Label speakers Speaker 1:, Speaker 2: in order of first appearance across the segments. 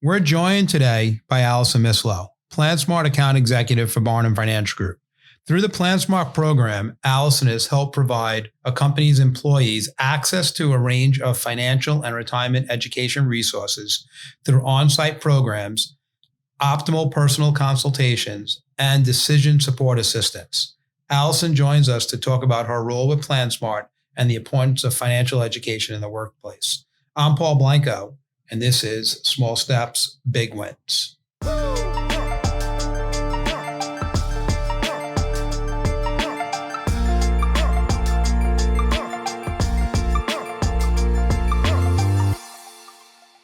Speaker 1: We're joined today by Allison Mislow, PlanSmart account executive for Barnum Financial Group. Through the PlanSmart program, Allison has helped provide a company's employees access to a range of financial and retirement education resources through on-site programs, optimal personal consultations, and decision support assistance. Allison joins us to talk about her role with PlanSmart and the importance of financial education in the workplace. I'm Paul Blanco, and this is Small Steps, Big Wins.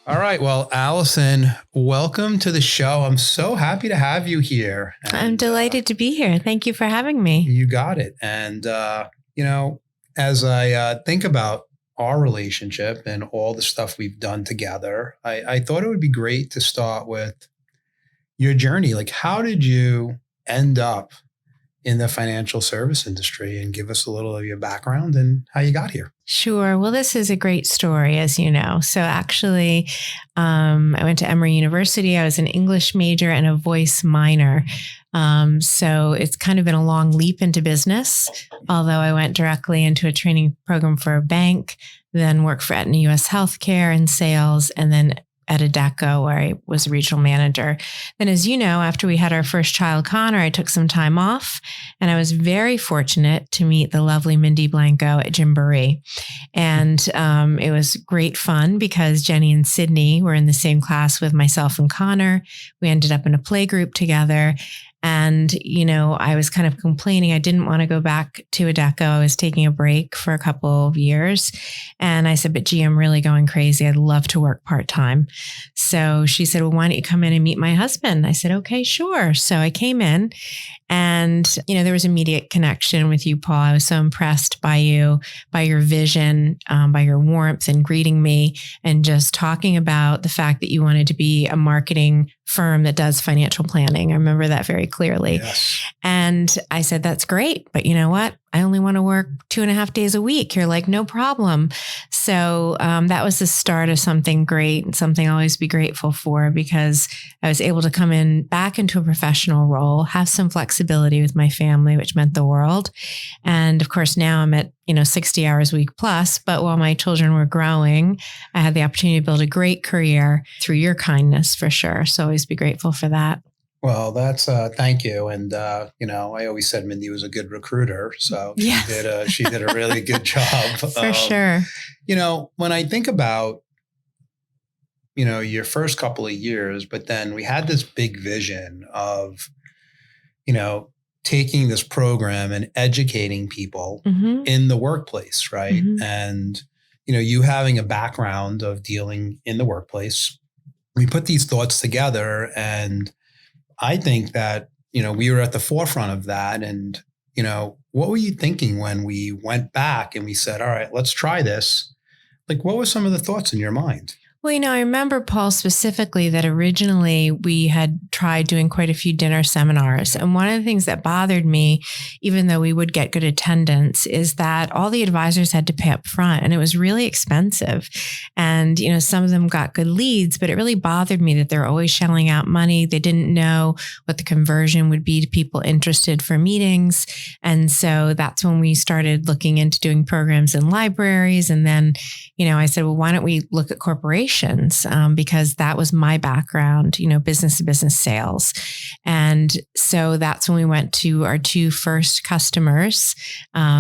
Speaker 1: All right. Well, Allison, welcome to the show. I'm so happy to have you here.
Speaker 2: And, I'm delighted to be here. Thank you for having me.
Speaker 1: You got it. And, as I think about our relationship and all the stuff we've done together, I thought it would be great to start with your journey. Like, how did you end up in the financial service industry, and give us a little of your background and how you got here?
Speaker 2: Sure. Well, this is a great story, as you know. So actually, I went to Emory University. I was an English major and a voice minor. So it's kind of been a long leap into business, although I went directly into a training program for a bank, then worked for Aetna US Healthcare in sales, and then at Adecco, where I was a regional manager. Then, as you know, after we had our first child, Connor, I took some time off, and I was very fortunate to meet the lovely Mindy Blanco at Gymboree. And it was great fun because Jenny and Sydney were in the same class with myself and Connor. We ended up in a play group together. And, I was kind of complaining. I didn't want to go back to Adecco. I was taking a break for a couple of years. And I said, but gee, I'm really going crazy. I'd love to work part-time. So she said, well, why don't you come in and meet my husband? I said, okay, sure. So I came in and, there was immediate connection with you, Paul. I was so impressed by you, by your vision, by your warmth in greeting me and just talking about the fact that you wanted to be a marketing firm that does financial planning. I remember that very clearly. Yes. And I said, that's great. But you know what? I only want to work 2.5 days a week. You're like, no problem. So that was the start of something great and something I'll always be grateful for, because I was able to come in back into a professional role, have some flexibility with my family, which meant the world. And of course, now I'm at 60 hours a week plus. But while my children were growing, I had the opportunity to build a great career through your kindness, for sure. So always be grateful for that.
Speaker 1: Well, that's thank you. And I always said Mindy was a good recruiter, so she did a really good job.
Speaker 2: For sure.
Speaker 1: When I think about your first couple of years, but then we had this big vision of taking this program and educating people in the workplace, right? Mm-hmm. And you having a background of dealing in the workplace, we put these thoughts together, and I think that, we were at the forefront of that. And, what were you thinking when we went back and we said, all right, let's try this? Like, what were some of the thoughts in your mind?
Speaker 2: Well, I remember, Paul, specifically that originally we had tried doing quite a few dinner seminars. And one of the things that bothered me, even though we would get good attendance, is that all the advisors had to pay up front, and it was really expensive. And, some of them got good leads, but it really bothered me that they're always shelling out money. They didn't know what the conversion would be to people interested for meetings. And so that's when we started looking into doing programs in libraries. And then, I said, well, why don't we look at corporations? Because that was my background, business to business sales. And so that's when we went to our two first customers,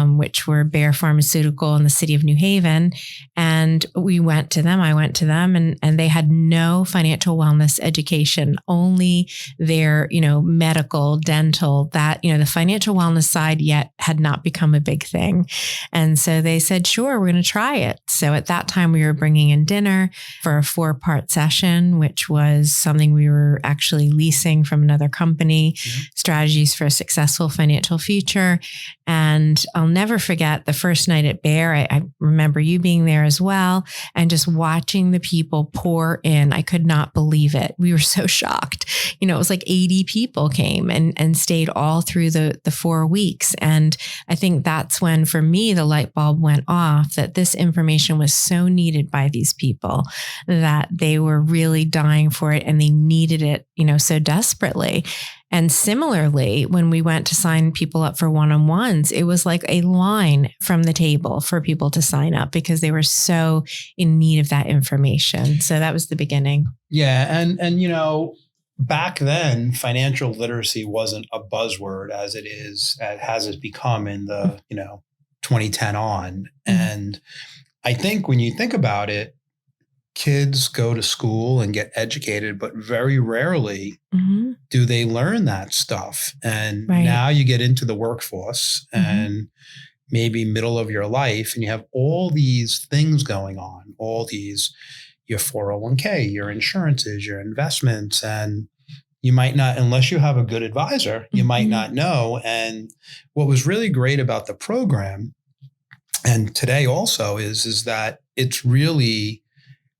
Speaker 2: which were Bayer Pharmaceutical in the city of New Haven. And we went to them, I went to them, and they had no financial wellness education, only their, medical, dental, that, the financial wellness side yet had not become a big thing. And so they said, sure, we're going to try it. So at that time we were bringing in dinner for a 4-part session, which was something we were actually leasing from another company, Strategies for a Successful Financial Future. And I'll never forget the first night at Bayer. I remember you being there as well, and just watching the people pour in. I could not believe it. We were so shocked. it was like 80 people came and stayed all through the 4 weeks. And I think that's when, for me, the light bulb went off that this information was so needed by these people that they were really dying for it and they needed it, so desperately. And similarly, when we went to sign people up for one-on-ones, it was like a line from the table for people to sign up because they were so in need of that information. So that was the beginning.
Speaker 1: Yeah. And back then, financial literacy wasn't a buzzword as it become in the, 2010 on. And I think when you think about it, kids go to school and get educated, but very rarely do they learn that stuff. And now you get into the workforce and maybe middle of your life, and you have all these things going on, your 401k, your insurances, your investments, and you might not, unless you have a good advisor, you might not know. And what was really great about the program, and today also, is that it's really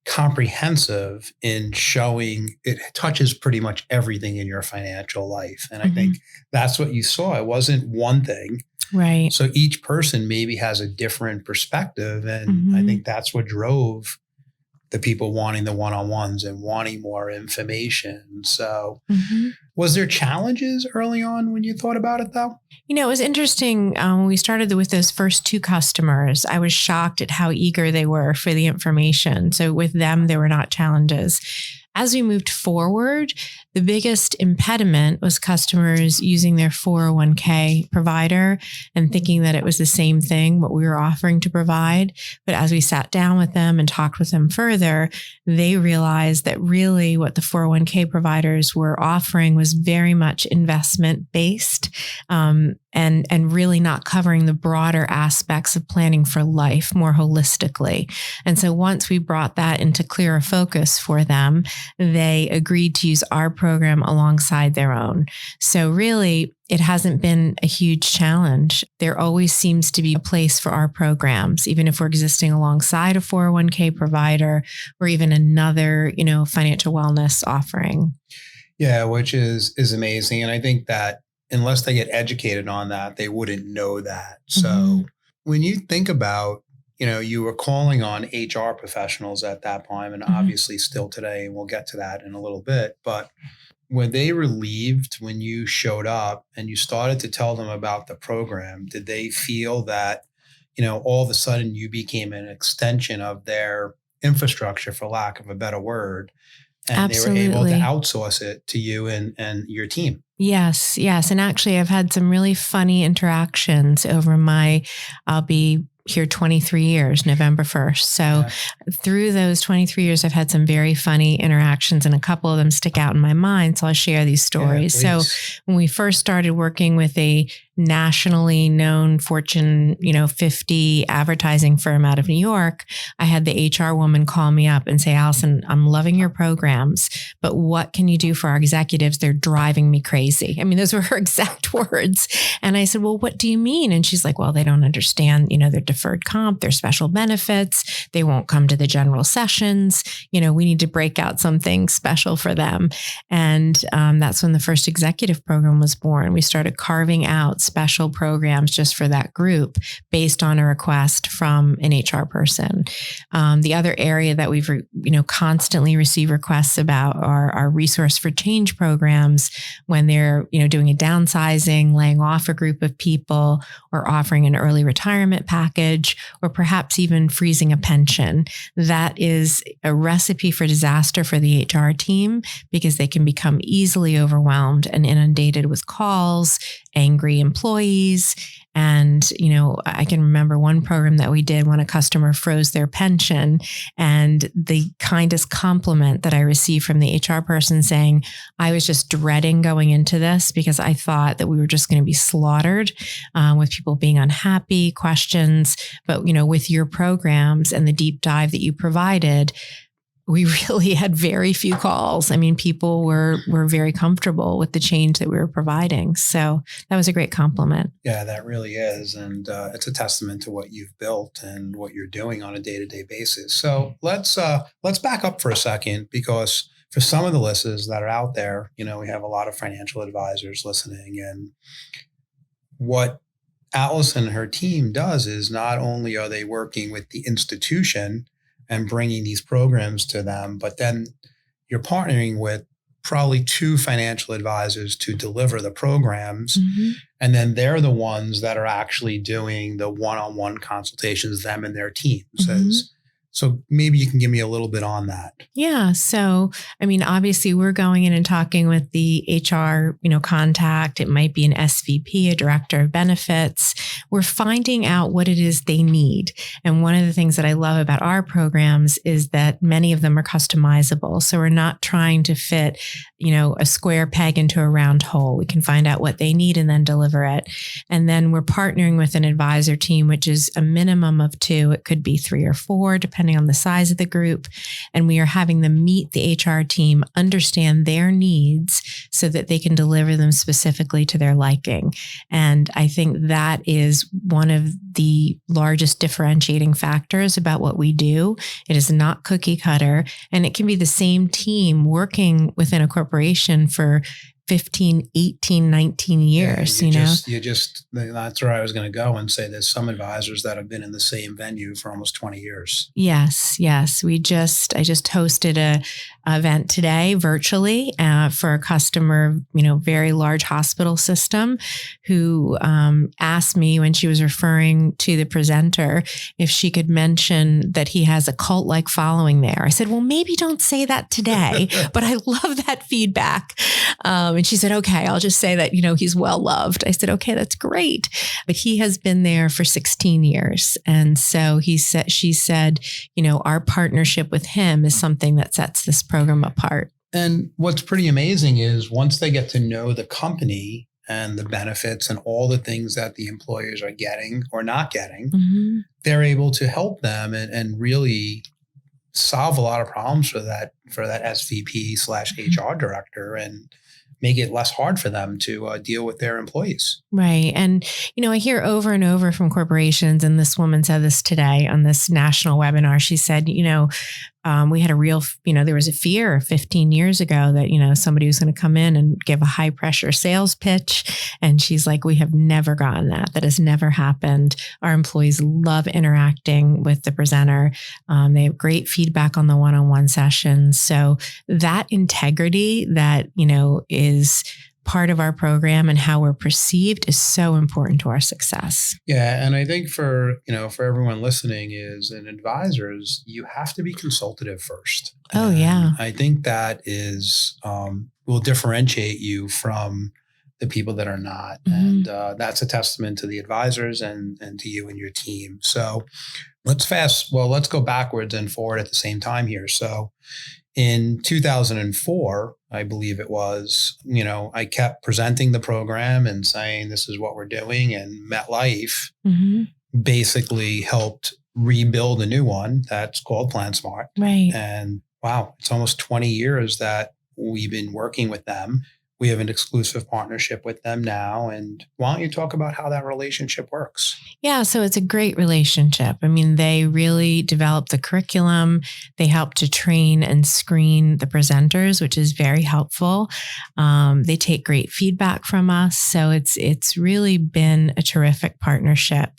Speaker 1: comprehensive in showing it touches pretty much everything in your financial life. And I think that's what you saw. It wasn't one thing.
Speaker 2: Right.
Speaker 1: So each person maybe has a different perspective. And I think that's what drove the people wanting the one-on-ones and wanting more information. So was there challenges early on when you thought about it though?
Speaker 2: It was interesting. When we started with those first 2 customers, I was shocked at how eager they were for the information. So with them, there were not challenges. As we moved forward, the biggest impediment was customers using their 401k provider and thinking that it was the same thing, what we were offering to provide. But as we sat down with them and talked with them further, they realized that really what the 401k providers were offering was very much investment based. And really not covering the broader aspects of planning for life more holistically. And so once we brought that into clearer focus for them, they agreed to use our program alongside their own. So really, it hasn't been a huge challenge. There always seems to be a place for our programs, even if we're existing alongside a 401k provider or even another, financial wellness offering.
Speaker 1: Yeah, which is amazing. And I think that unless they get educated on that, they wouldn't know that. So when you think about, you were calling on HR professionals at that time, and obviously still today, and we'll get to that in a little bit, but were they relieved when you showed up and you started to tell them about the program? Did they feel that, all of a sudden you became an extension of their infrastructure, for lack of a better word, and
Speaker 2: Absolutely.
Speaker 1: they were able to outsource it to you and your team?
Speaker 2: Yes. And actually, I've had some really funny interactions over I'll be here 23 years, November 1st. So through those 23 years, I've had some very funny interactions, and a couple of them stick out in my mind. So I'll share these stories. So when we first started working with a nationally known Fortune, 50 advertising firm out of New York, I had the HR woman call me up and say, Allison, I'm loving your programs, but what can you do for our executives? They're driving me crazy. I mean, those were her exact words. And I said, well, what do you mean? And she's like, well, they don't understand, their deferred comp, their special benefits. They won't come to the general sessions. We need to break out something special for them. And that's when the first executive program was born. We started carving out special programs just for that group based on a request from an HR person. The other area that we've, constantly receive requests about are our resource for change programs when they're, doing a downsizing, laying off a group of people, or offering an early retirement package, or perhaps even freezing a pension. That is a recipe for disaster for the HR team because they can become easily overwhelmed and inundated with calls, angry employees. And, I can remember one program that we did when a customer froze their pension, and the kindest compliment that I received from the HR person saying, I was just dreading going into this because I thought that we were just going to be slaughtered with people being unhappy, questions. But, with your programs and the deep dive that you provided, we really had very few calls. I mean, people were very comfortable with the change that we were providing. So that was a great compliment.
Speaker 1: Yeah, that really is. And it's a testament to what you've built and what you're doing on a day-to-day basis. So let's back up for a second, because for some of the listeners that are out there, we have a lot of financial advisors listening. And what Allison and her team does is not only are they working with the institution and bringing these programs to them, but then you're partnering with probably 2 financial advisors to deliver the programs.
Speaker 2: Mm-hmm.
Speaker 1: And then they're the ones that are actually doing the one-on-one consultations, them and their teams.
Speaker 2: Mm-hmm.
Speaker 1: So maybe you can give me a little bit on that.
Speaker 2: Yeah. So, obviously we're going in and talking with the HR, contact. It might be an SVP, a director of benefits. We're finding out what it is they need. And one of the things that I love about our programs is that many of them are customizable. So we're not trying to fit, a square peg into a round hole. We can find out what they need and then deliver it. And then we're partnering with an advisor team, which is a minimum of 2. It could be 3 or 4, depending on the size of the group. And we are having them meet the HR team, understand their needs so that they can deliver them specifically to their liking. And I think that is one of the largest differentiating factors about what we do. It is not cookie cutter, and it can be the same team working within a corporation for 15, 18, 19 years,
Speaker 1: That's where I was going to go and say there's some advisors that have been in the same venue for almost 20 years.
Speaker 2: Yes. I just hosted a event today virtually for a customer, very large hospital system who asked me when she was referring to the presenter if she could mention that he has a cult-like following there. I said, well, maybe don't say that today, but I love that feedback. And she said, okay, I'll just say that, he's well loved. I said, okay, that's great. But he has been there for 16 years. And so she said, our partnership with him is something that sets this program apart.
Speaker 1: And what's pretty amazing is once they get to know the company and the benefits and all the things that the employers are getting or not getting,
Speaker 2: mm-hmm.
Speaker 1: they're able to help them and really solve a lot of problems for that SVP/HR director and make it less hard for them to deal with their employees.
Speaker 2: Right. And, I hear over and over from corporations, and this woman said this today on this national webinar. She said, we had there was a fear 15 years ago that, somebody was going to come in and give a high pressure sales pitch. And she's like, we have never gotten that. That has never happened. Our employees love interacting with the presenter. They have great feedback on the one-on-one sessions. So that integrity that, is part of our program and how we're perceived is so important to our success.
Speaker 1: Yeah. And I think for everyone listening is in advisors, you have to be consultative first.
Speaker 2: Oh,
Speaker 1: and
Speaker 2: yeah.
Speaker 1: I think that will differentiate you from the people that are not.
Speaker 2: Mm-hmm.
Speaker 1: And that's a testament to the advisors and to you and your team. So let's go backwards and forward at the same time here. So in 2004, I believe it was, I kept presenting the program and saying, this is what we're doing. And MetLife
Speaker 2: mm-hmm.
Speaker 1: basically helped rebuild a new one that's called PlanSmart.
Speaker 2: Right.
Speaker 1: And wow, it's almost 20 years that we've been working with them. We have an exclusive partnership with them now. And why don't you talk about how that relationship works?
Speaker 2: Yeah, so it's a great relationship. They really develop the curriculum. They help to train and screen the presenters, which is very helpful. They take great feedback from us. So it's really been a terrific partnership.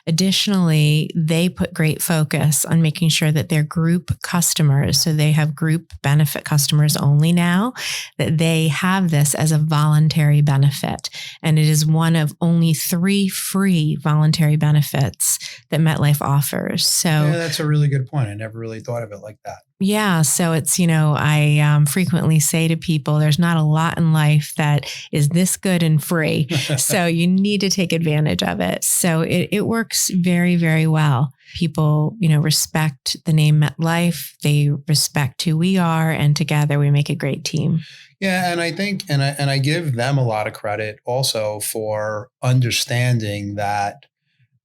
Speaker 2: Additionally, they put great focus on making sure that their group customers, so they have group benefit customers only now, that they have this as a voluntary benefit. And it is one of only 3 free voluntary benefits that MetLife offers. So
Speaker 1: yeah, that's a really good point. I never really thought of it like that.
Speaker 2: Yeah. So it's, I frequently say to people, there's not a lot in life that is this good and free. So you need to take advantage of it. So it works very, very well. People, respect the name MetLife. They respect who we are. And together we make a great team.
Speaker 1: Yeah. And I think, and I give them a lot of credit also for understanding that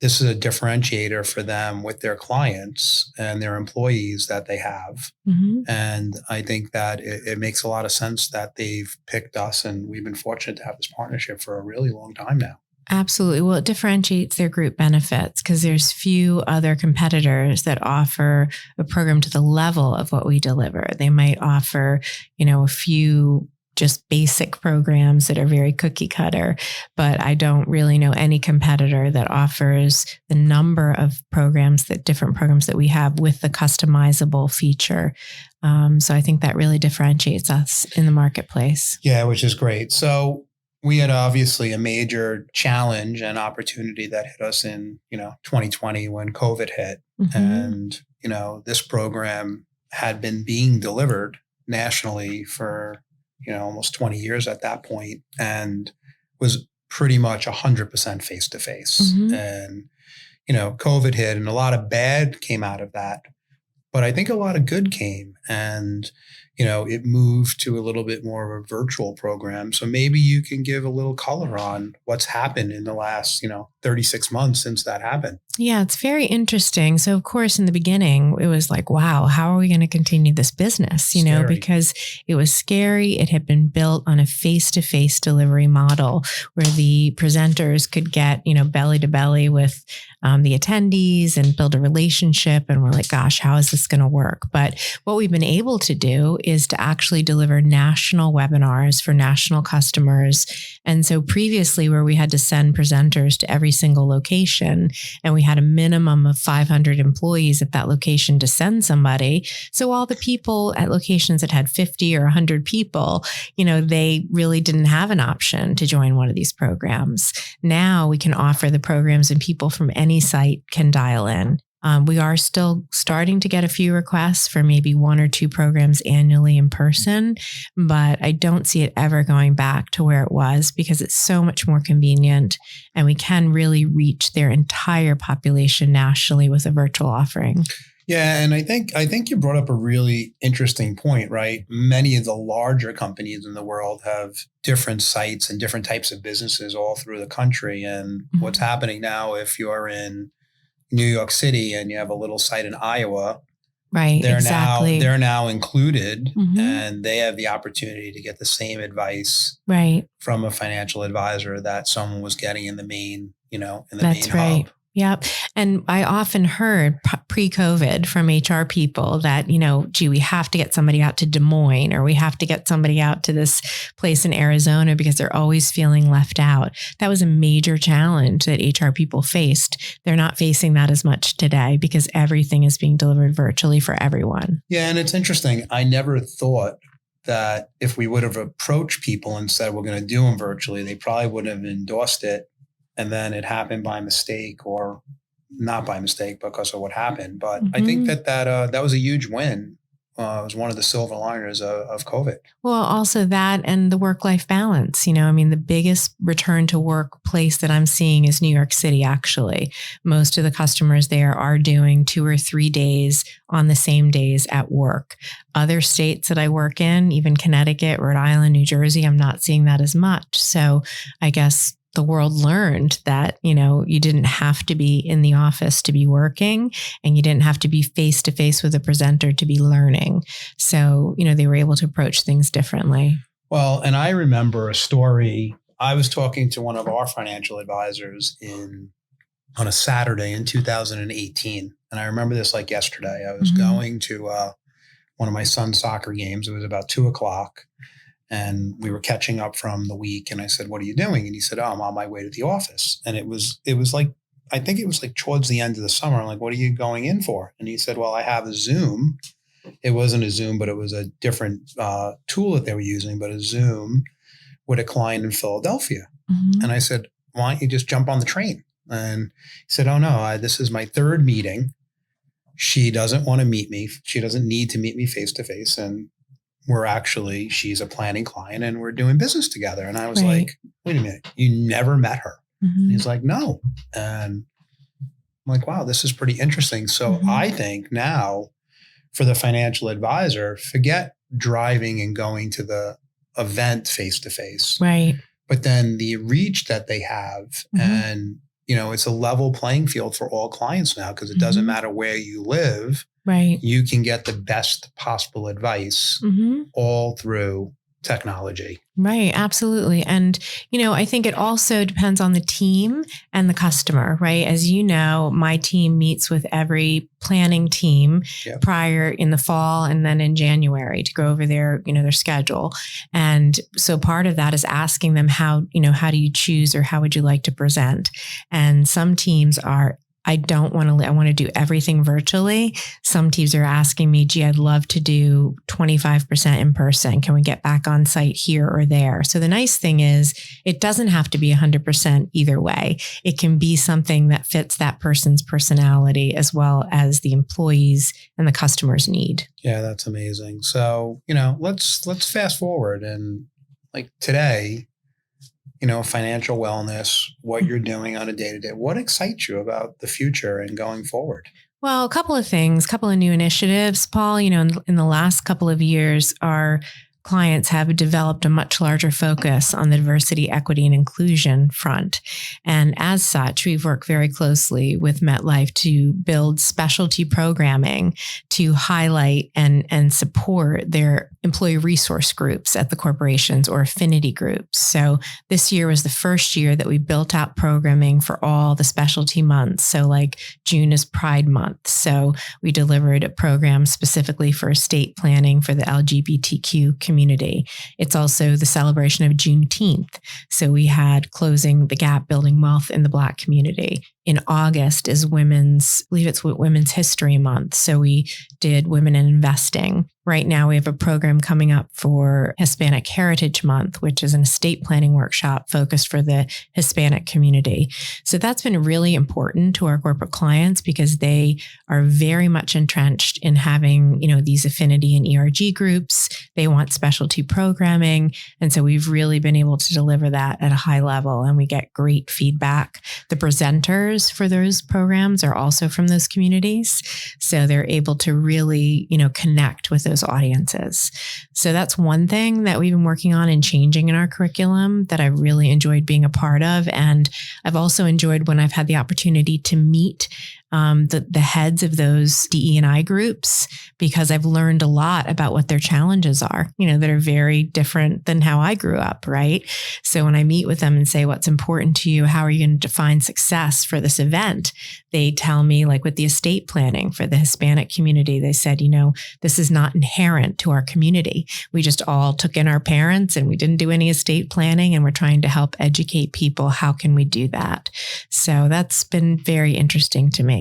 Speaker 1: this is a differentiator for them with their clients and their employees that they have.
Speaker 2: Mm-hmm.
Speaker 1: And I think that it makes a lot of sense that they've picked us, and we've been fortunate to have this partnership for a really long time now.
Speaker 2: Absolutely. Well, it differentiates their group benefits because there's few other competitors that offer a program to the level of what we deliver. They might offer, a few just basic programs that are very cookie cutter, but I don't really know any competitor that offers the number of different programs that we have with the customizable feature. So I think that really differentiates us in the marketplace.
Speaker 1: Yeah, which is great. So we had obviously a major challenge and opportunity that hit us in, 2020 when COVID hit.
Speaker 2: Mm-hmm.
Speaker 1: And, this program had been being delivered nationally for, almost 20 years at that point and was pretty much 100% face-to-face.
Speaker 2: Mm-hmm.
Speaker 1: And, COVID hit and a lot of bad came out of that. But I think a lot of good came and, it moved to a little bit more of a virtual program. So maybe you can give a little color on what's happened in the last, 36 months since that happened.
Speaker 2: Yeah, it's very interesting. So, of course, in the beginning, it was like, wow, how are we going to continue this business? Because it was scary. It had been built on a face-to-face delivery model where the presenters could get, belly to belly with the attendees and build a relationship. And we're like, gosh, how is this going to work? But what we've been able to do is to actually deliver national webinars for national customers. And so previously where we had to send presenters to every single location and we had a minimum of 500 employees at that location to send somebody. So all the people at locations that had 50 or 100 people, they really didn't have an option to join one of these programs. Now we can offer the programs and people from any site can dial in. We are still starting to get a few requests for maybe 1 or 2 programs annually in person, but I don't see it ever going back to where it was because it's so much more convenient and we can really reach their entire population nationally with a virtual offering.
Speaker 1: Yeah, and I think you brought up a really interesting point, right? Many of the larger companies in the world have different sites and different types of businesses all through the country. And what's happening now, if you're in New York City and you have a little site in Iowa,
Speaker 2: right?
Speaker 1: They're now included and they have the opportunity to get the same advice from a financial advisor that someone was getting in the main,
Speaker 2: That's
Speaker 1: main
Speaker 2: right.
Speaker 1: hub.
Speaker 2: Yep. And I often heard pre-COVID from HR people that, we have to get somebody out to Des Moines or we have to get somebody out to this place in Arizona because they're always feeling left out. That was a major challenge that HR people faced. They're not facing that as much today because everything is being delivered virtually for everyone.
Speaker 1: Yeah. And it's interesting. I never thought that if we would have approached people and said, we're going to do them virtually, they probably wouldn't have endorsed it. And then it happened by mistake or not by mistake because of what happened. But I think that was a huge win. It was one of the silver liners of COVID.
Speaker 2: Well, also that and the work-life balance. The biggest return to work place that I'm seeing is New York City, actually. Most of the customers there are doing 2 or 3 days on the same days at work. Other states that I work in, even Connecticut, Rhode Island, New Jersey, I'm not seeing that as much. So I guess the world learned that, you didn't have to be in the office to be working and you didn't have to be face to face with a presenter to be learning. So, they were able to approach things differently.
Speaker 1: Well, and I remember a story. I was talking to one of our financial advisors on a Saturday in 2018. And I remember this like yesterday. I was going to one of my son's soccer games. It was about 2:00. And we were catching up from the week. And I said, what are you doing? And he said, oh, I'm on my way to the office. And it was like, I think it was like towards the end of the summer. I'm like, what are you going in for? And he said, well, I have a Zoom. It wasn't a Zoom, but it was a different tool that they were using, but a Zoom with a client in Philadelphia. And I said, why don't you just jump on the train? And he said, oh no, this is my 3rd meeting. She doesn't want to meet me. She doesn't need to meet me face to face. And she's a planning client and we're doing business together. And I was like, wait a minute, you never met her? And he's like, no. And I'm like, wow, this is pretty interesting. So I think now for the financial advisor, forget driving and going to the event face to face.
Speaker 2: Right.
Speaker 1: But then the reach that they have and, it's a level playing field for all clients now because it doesn't matter where you live.
Speaker 2: Right.
Speaker 1: You can get the best possible advice all through technology.
Speaker 2: Right. Absolutely. And, I think it also depends on the team and the customer, right? As you know, my team meets with every planning team prior in the fall and then in January to go over their schedule. And so part of that is asking them how do you choose or how would you like to present? And some teams are, I want to do everything virtually. Some teams are asking me, gee, I'd love to do 25% in person. Can we get back on site here or there? So the nice thing is it doesn't have to be 100% either way. It can be something that fits that person's personality as well as the employees and the customer's need.
Speaker 1: Yeah, that's amazing. So, let's fast forward and like today, financial wellness, what you're doing on a day-to-day. What excites you about the future and going forward?
Speaker 2: Well, a couple of things, a couple of new initiatives, Paul. In the last couple of years, our clients have developed a much larger focus on the diversity, equity, and inclusion front. And as such, we've worked very closely with MetLife to build specialty programming to highlight and support their employee resource groups at the corporations or affinity groups. So this year was the first year that we built out programming for all the specialty months. So like June is Pride Month. So we delivered a program specifically for estate planning for the LGBTQ community. It's also the celebration of Juneteenth. So we had Closing the Gap, Building Wealth in the Black community. In August is Women's History Month. So we did Women in Investing. Right now, we have a program coming up for Hispanic Heritage Month, which is an estate planning workshop focused for the Hispanic community. So that's been really important to our corporate clients because they are very much entrenched in having, these affinity and ERG groups. They want specialty programming. And so we've really been able to deliver that at a high level and we get great feedback. The presenters for those programs are also from those communities. So they're able to really, connect with those audiences. So that's one thing that we've been working on and changing in our curriculum that I really enjoyed being a part of. And I've also enjoyed when I've had the opportunity to meet the heads of those DE&I groups, because I've learned a lot about what their challenges are, that are very different than how I grew up, right? So when I meet with them and say, what's important to you? How are you going to define success for this event? They tell me, like with the estate planning for the Hispanic community, they said, this is not inherent to our community. We just all took in our parents and we didn't do any estate planning, and we're trying to help educate people. How can we do that? So that's been very interesting to me.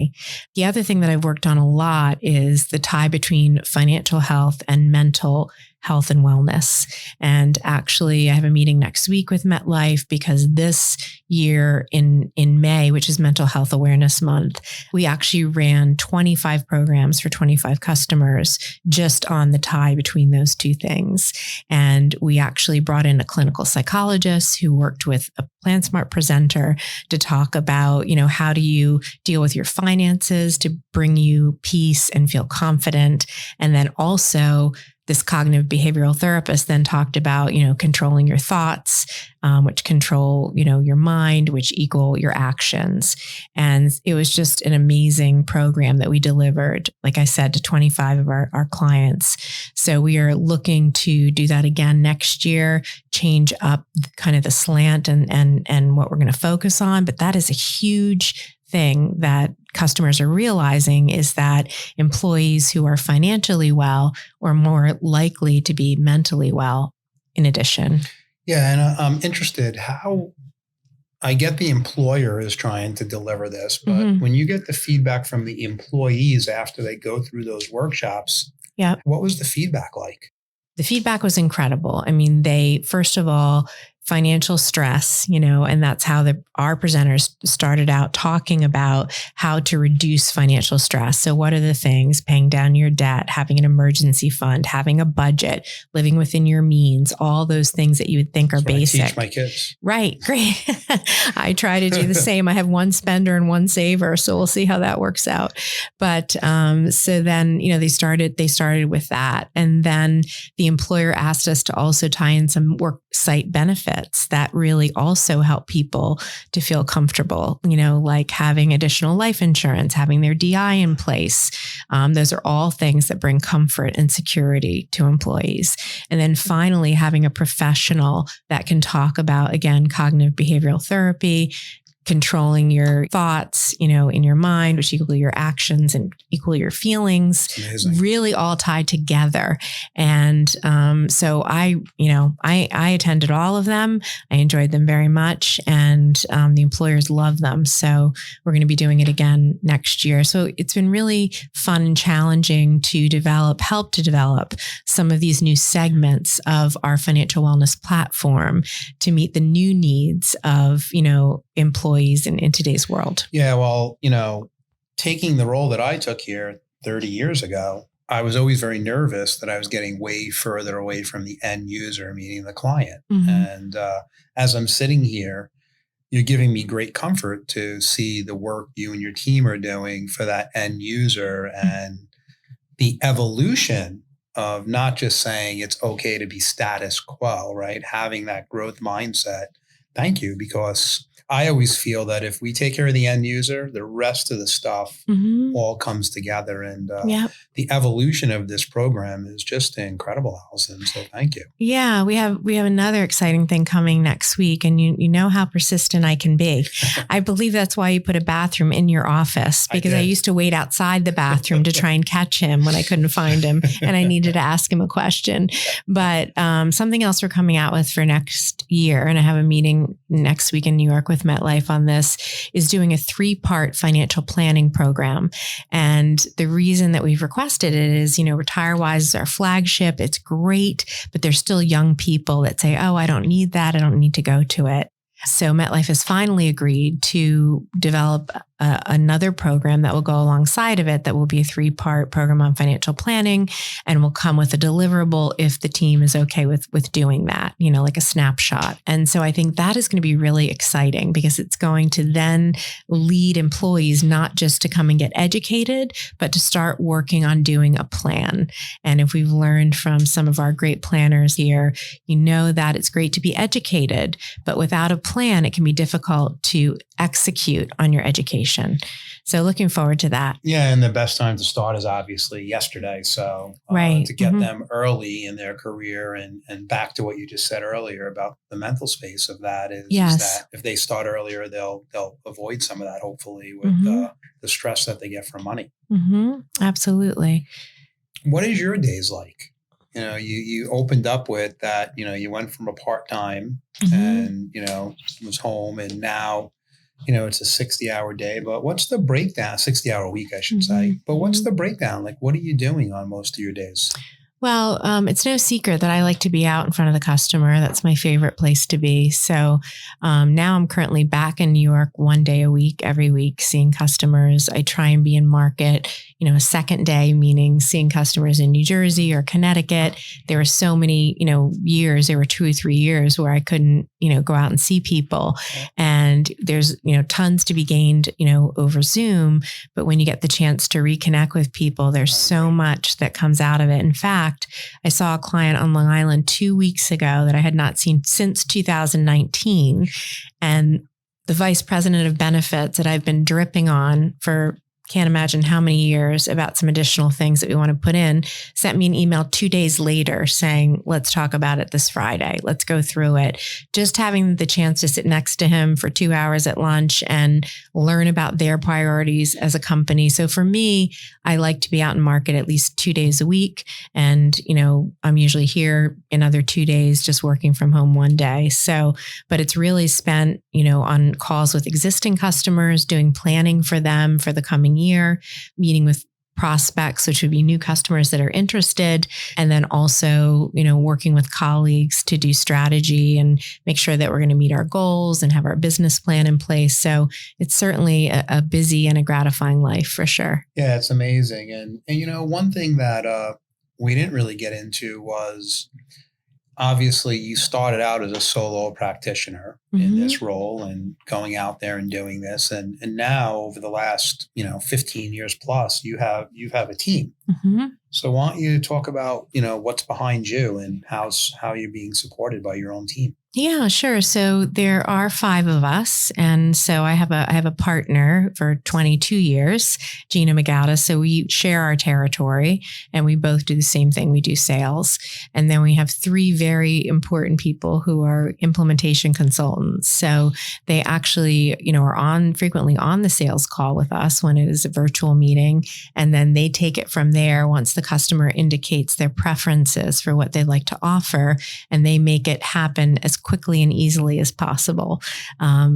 Speaker 2: The other thing that I've worked on a lot is the tie between financial health and mental health and wellness. And actually, I have a meeting next week with MetLife because this year in May, which is Mental Health Awareness Month, we actually ran 25 programs for 25 customers just on the tie between those two things. And we actually brought in a clinical psychologist who worked with a PlanSmart presenter to talk about, how do you deal with your finances to bring you peace and feel confident. And then also this cognitive behavioral therapist then talked about, controlling your thoughts, which control, your mind, which equal your actions. And it was just an amazing program that we delivered, like I said, to 25 of our clients. So we are looking to do that again next year, change up kind of the slant and what we're going to focus on. But that is a huge thing that customers are realizing, is that employees who are financially well are more likely to be mentally well in addition.
Speaker 1: Yeah. And I'm interested how I get the employer is trying to deliver this, but when you get the feedback from the employees after they go through those workshops, what was the feedback like?
Speaker 2: The feedback was incredible. I mean, they, first of all, financial stress, and that's how our presenters started out talking about how to reduce financial stress. So what are the things? Paying down your debt, having an emergency fund, having a budget, living within your means, all those things that you would think are basic.
Speaker 1: I teach my kids.
Speaker 2: Right. Great. I try to do the same. I have one spender and one saver. So we'll see how that works out. But so then, they started with that. And then the employer asked us to also tie in some site benefits that really also help people to feel comfortable, like having additional life insurance, having their DI in place. Those are all things that bring comfort and security to employees. And then finally, having a professional that can talk about, again, cognitive behavioral therapy, controlling your thoughts, in your mind, which equal your actions and equal your feelings, really all tied together. And so I attended all of them. I enjoyed them very much, and the employers love them. So we're going to be doing it again next year. So it's been really fun and challenging to help to develop some of these new segments of our financial wellness platform to meet the new needs of, employees in today's world.
Speaker 1: Yeah, well, taking the role that I took here 30 years ago, I was always very nervous that I was getting way further away from the end user, meaning the client. Mm-hmm. And as I'm sitting here, you're giving me great comfort to see the work you and your team are doing for that end user and the evolution of not just saying it's okay to be status quo, right? Having that growth mindset. Thank you, because I always feel that if we take care of the end user, the rest of the stuff all comes together. And the evolution of this program is just incredible, Allison. So thank you.
Speaker 2: Yeah, we have another exciting thing coming next week. And you know how persistent I can be. I believe that's why you put a bathroom in your office, because I used to wait outside the bathroom to try and catch him when I couldn't find him and I needed to ask him a question. But something else we're coming out with for next year, and I have a meeting next week in New York with MetLife on this, is doing a 3-part financial planning program. And the reason that we've requested it is, RetireWise is our flagship. It's great, but there's still young people that say, oh, I don't need that. I don't need to go to it. So MetLife has finally agreed to develop another program that will go alongside of it, that will be a 3-part program on financial planning, and will come with a deliverable if the team is okay with doing that, like a snapshot. And so I think that is going to be really exciting, because it's going to then lead employees not just to come and get educated, but to start working on doing a plan. And if we've learned from some of our great planners here, that it's great to be educated, but without a plan, it can be difficult to execute on your education. So looking forward to that.
Speaker 1: Yeah. And the best time to start is obviously yesterday. So to get them early in their career, and back to what you just said earlier about the mental space of that is that if they start earlier, they'll avoid some of that, hopefully, with the stress that they get from money.
Speaker 2: Absolutely.
Speaker 1: What is your days like? You opened up with that, you went from a part-time and, was home, and now, it's a 60-hour day, but what's the breakdown? 60-hour week, I should say. But what's the breakdown? Like, what are you doing on most of your days?
Speaker 2: Well, it's no secret that I like to be out in front of the customer. That's my favorite place to be. So now I'm currently back in New York 1 day a week, every week, seeing customers. I try and be in market, a second day, meaning seeing customers in New Jersey or Connecticut. There were so many, years, there were 2 or 3 years where I couldn't, go out and see people. And there's, tons to be gained, over Zoom. But when you get the chance to reconnect with people, there's so much that comes out of it. In fact, I saw a client on Long Island 2 weeks ago that I had not seen since 2019. And the vice president of benefits that I've been dripping on for can't imagine how many years about some additional things that we want to put in, sent me an email 2 days later saying, let's talk about it this Friday. Let's go through it. Just having the chance to sit next to him for 2 hours at lunch and learn about their priorities as a company. So for me, I like to be out in market at least 2 days a week. And, I'm usually here another 2 days, just working from home 1 day. So, but it's really spent, on calls with existing customers, doing planning for them for the coming year, meeting with prospects, which would be new customers that are interested, and then also, working with colleagues to do strategy and make sure that we're going to meet our goals and have our business plan in place. So it's certainly a busy and a gratifying life for sure.
Speaker 1: Yeah, it's amazing. And one thing that we didn't really get into was obviously you started out as a solo practitioner in this role and going out there and doing this. And now over the last, 15 years plus, you have a team. So why don't you talk about, what's behind you and how you're being supported by your own team?
Speaker 2: Yeah, sure. So there are 5 of us. And so I have a partner for 22 years, Gina Magada. So we share our territory and we both do the same thing. We do sales. And then we have 3 very important people who are implementation consultants. So they actually, are frequently on the sales call with us when it is a virtual meeting. And then they take it from there once the customer indicates their preferences for what they'd like to offer, and they make it happen as quickly and easily as possible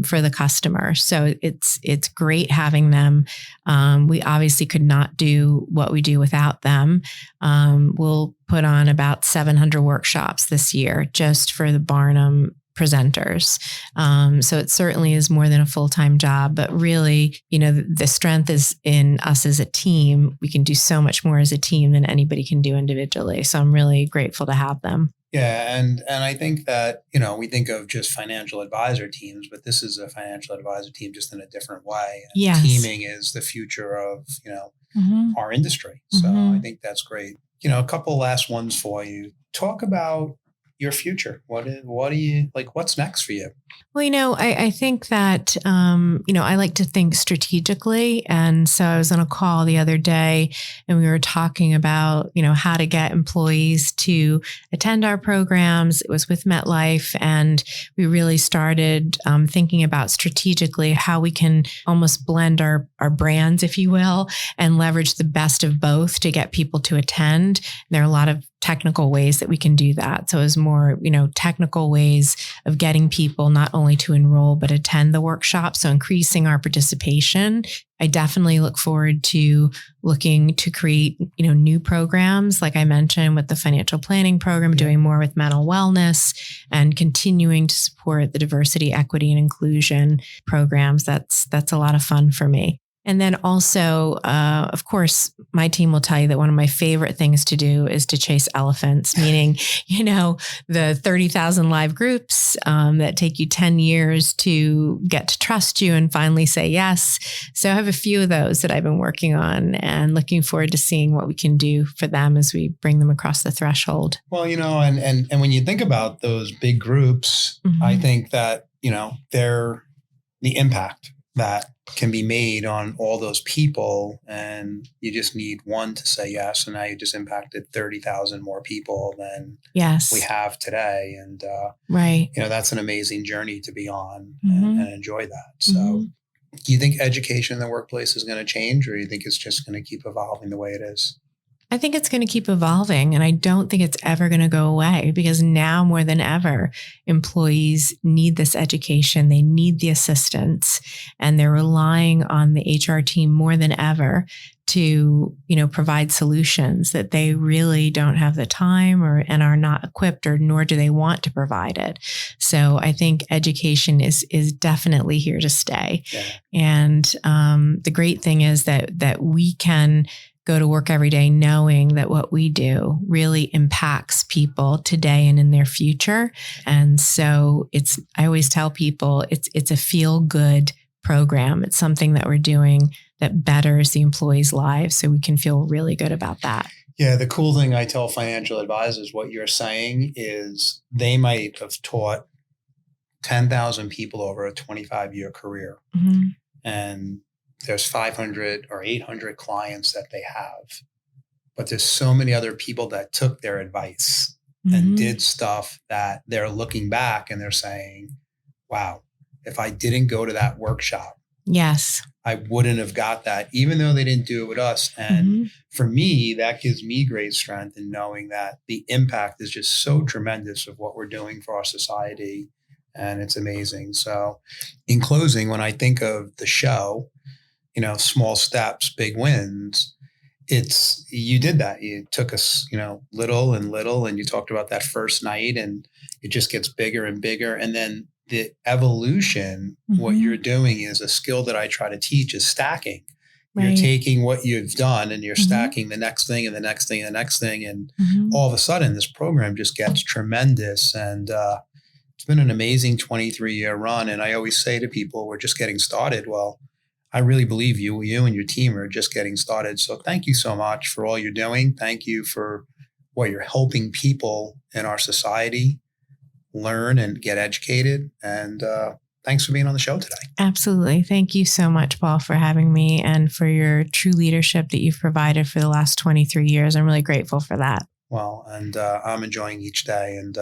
Speaker 2: for the customer. So it's great having them. We obviously could not do what we do without them. We'll put on about 700 workshops this year just for the Barnum presenters. So it certainly is more than a full-time job, but really, the strength is in us as a team. We can do so much more as a team than anybody can do individually. So I'm really grateful to have them.
Speaker 1: Yeah. And I think that, we think of just financial advisor teams, but this is a financial advisor team just in a different way. And
Speaker 2: yes.
Speaker 1: Teaming is the future of, our industry. So I think that's great. A couple last ones for you. Talk about your future. What do you like? What's next for you?
Speaker 2: Well, I think that, I like to think strategically. And so I was on a call the other day and we were talking about, how to get employees to attend our programs. It was with MetLife. And we really started thinking about strategically how we can almost blend our brands, if you will, and leverage the best of both to get people to attend. And there are a lot of technical ways that we can do that. So it was more, technical ways of getting people not only to enroll, but attend the workshop. So increasing our participation. I definitely look forward to looking to create, new programs, like I mentioned with the financial planning program, doing more with mental wellness and continuing to support the diversity, equity, and inclusion programs. That's a lot of fun for me. And then also, of course, my team will tell you that one of my favorite things to do is to chase elephants, meaning, the 30,000 live groups that take you 10 years to get to trust you and finally say yes. So I have a few of those that I've been working on and looking forward to seeing what we can do for them as we bring them across the threshold.
Speaker 1: Well, and when you think about those big groups, I think that, they're the impact that can be made on all those people, and you just need one to say yes. And now you just impacted 30,000 more people than we have today. And,
Speaker 2: right.
Speaker 1: That's an amazing journey to be on and enjoy that. So do you think education in the workplace is going to change, or do you think it's just going to keep evolving the way it is?
Speaker 2: I think it's going to keep evolving, and I don't think it's ever going to go away, because now more than ever, employees need this education. They need the assistance, and they're relying on the HR team more than ever to, provide solutions that they really don't have the time and are not equipped, or nor do they want to provide it. So I think education is definitely here to stay. Yeah. And the great thing is that we can go to work every day knowing that what we do really impacts people today and in their future. And so I always tell people it's a feel good program. It's something that we're doing that betters the employees' lives. So we can feel really good about that.
Speaker 1: Yeah. The cool thing I tell financial advisors, what you're saying is they might have taught 10,000 people over a 25-year career. And there's 500 or 800 clients that they have, but there's so many other people that took their advice and did stuff that they're looking back and they're saying, wow, if I didn't go to that workshop,
Speaker 2: yes,
Speaker 1: I wouldn't have got that, even though they didn't do it with us. And for me, that gives me great strength in knowing that the impact is just so tremendous of what we're doing for our society. And it's amazing. So in closing, when I think of the show, small steps, big wins, you did that. You took us, little and little, and you talked about that first night, and it just gets bigger and bigger. And then the evolution, what you're doing is a skill that I try to teach is stacking. You're
Speaker 2: Right.
Speaker 1: taking what you've done and you're
Speaker 2: Mhm.
Speaker 1: stacking the next thing and the next thing and the next thing. And
Speaker 2: Mhm.
Speaker 1: all of a sudden, this program just gets tremendous. And it's been an amazing 23-year run. And I always say to people, we're just getting started. Well, I really believe you and your team are just getting started. So thank you so much for all you're doing. Thank you for what you're helping people in our society learn and get educated. And thanks for being on the show today.
Speaker 2: Absolutely. Thank you so much, Paul, for having me and for your true leadership that you've provided for the last 23 years. I'm really grateful for that.
Speaker 1: Well, and I'm enjoying each day. And,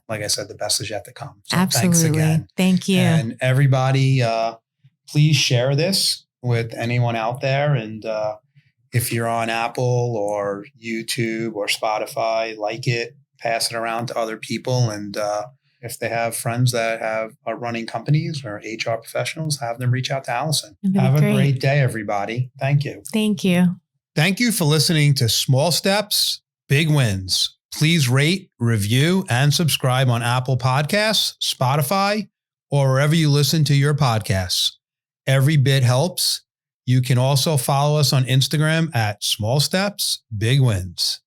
Speaker 1: like I said, the best is yet to come. So
Speaker 2: Absolutely.
Speaker 1: thanks again.
Speaker 2: Thank you.
Speaker 1: And everybody, please share this with anyone out there. And if you're on Apple or YouTube or Spotify, like it, pass it around to other people. And if they have friends that are running companies or HR professionals, have them reach out to Allison. Have a great day, everybody. Thank you.
Speaker 2: Thank you.
Speaker 1: Thank you for listening to Small Steps, Big Wins. Please rate, review, and subscribe on Apple Podcasts, Spotify, or wherever you listen to your podcasts. Every bit helps. You can also follow us on Instagram at Small Steps, Big Wins.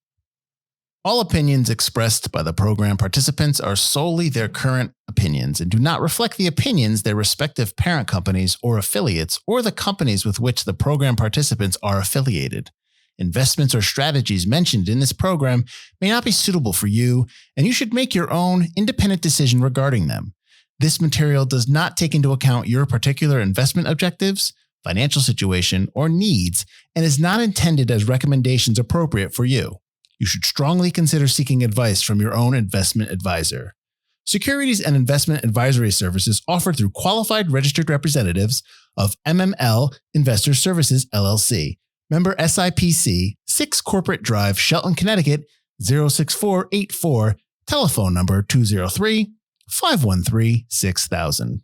Speaker 3: All opinions expressed by the program participants are solely their current opinions and do not reflect the opinions their respective parent companies or affiliates or the companies with which the program participants are affiliated. Investments or strategies mentioned in this program may not be suitable for you, and you should make your own independent decision regarding them. This material does not take into account your particular investment objectives, financial situation, or needs, and is not intended as recommendations appropriate for you. You should strongly consider seeking advice from your own investment advisor. Securities and investment advisory services offered through qualified registered representatives of MML Investor Services, LLC. Member SIPC, 6 Corporate Drive, Shelton, Connecticut, 06484, telephone number 203-513-6000.